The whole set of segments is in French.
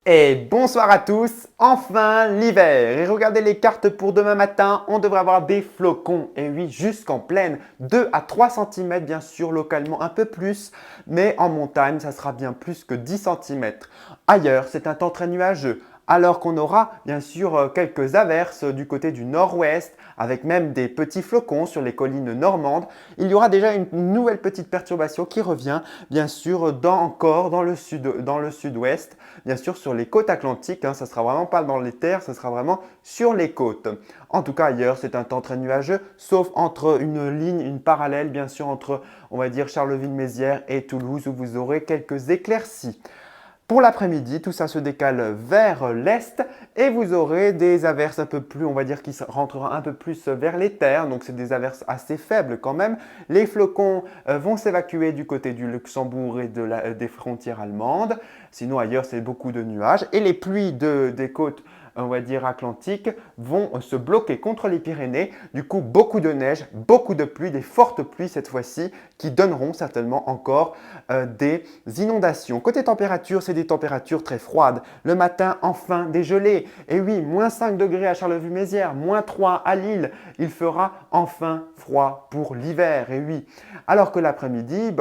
Et bonsoir à tous, enfin l'hiver. Et regardez les cartes pour demain matin, on devrait avoir des flocons. Et oui, jusqu'en plaine, 2 à 3 cm bien sûr, localement un peu plus. Mais en montagne, ça sera bien plus que 10 cm. Ailleurs, c'est un temps très nuageux. Alors qu'on aura bien sûr quelques averses du côté du nord-ouest, avec même des petits flocons sur les collines normandes. Il y aura déjà une nouvelle petite perturbation qui revient bien sûr encore dans le sud-ouest, bien sûr sur les côtes atlantiques. Ça ne sera vraiment pas dans les terres, ça sera vraiment sur les côtes. En tout cas ailleurs, c'est un temps très nuageux, sauf entre une parallèle bien sûr entre, on va dire, Charleville-Mézières et Toulouse où vous aurez quelques éclaircies. Pour l'après-midi, tout ça se décale vers l'est et vous aurez des averses un peu plus, on va dire, qui rentreront un peu plus vers les terres. Donc, c'est des averses assez faibles quand même. Les flocons vont s'évacuer du côté du Luxembourg et des frontières allemandes. Sinon, ailleurs, c'est beaucoup de nuages. Et les pluies des côtes, on va dire, atlantiques vont se bloquer contre les Pyrénées. Du coup, beaucoup de neige, beaucoup de pluie, des fortes pluies cette fois-ci qui donneront certainement encore des inondations. Côté température, c'est des températures très froides. Le matin, enfin, des gelées. Et oui, moins 5 degrés à Charleville-Mézières, moins 3 à Lille. Il fera enfin froid pour l'hiver. Et oui, alors que l'après-midi,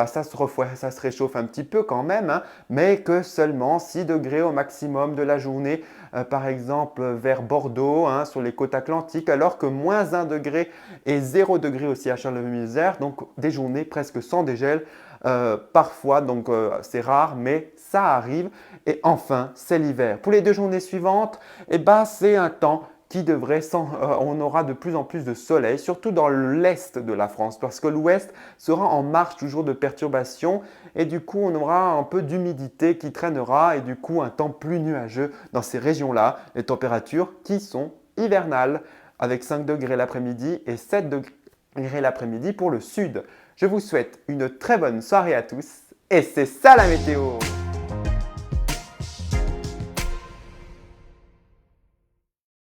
ça se réchauffe un petit peu quand même, mais que seulement 6 degrés au maximum de la journée, par exemple vers Bordeaux, sur les côtes atlantiques, alors que moins 1 degré et 0 degré aussi à Charleville-Mézières, donc des journées presque sans dégel. Parfois, donc c'est rare, mais ça arrive. Et enfin, c'est l'hiver. Pour les 2 journées suivantes, c'est un temps qui on aura de plus en plus de soleil, surtout dans l'est de la France, parce que l'ouest sera en marche toujours de perturbations et du coup on aura un peu d'humidité qui traînera et du coup un temps plus nuageux dans ces régions-là, les températures qui sont hivernales avec 5 degrés l'après-midi et 7 degrés l'après-midi pour le sud. Je vous souhaite une très bonne soirée à tous et c'est ça la météo!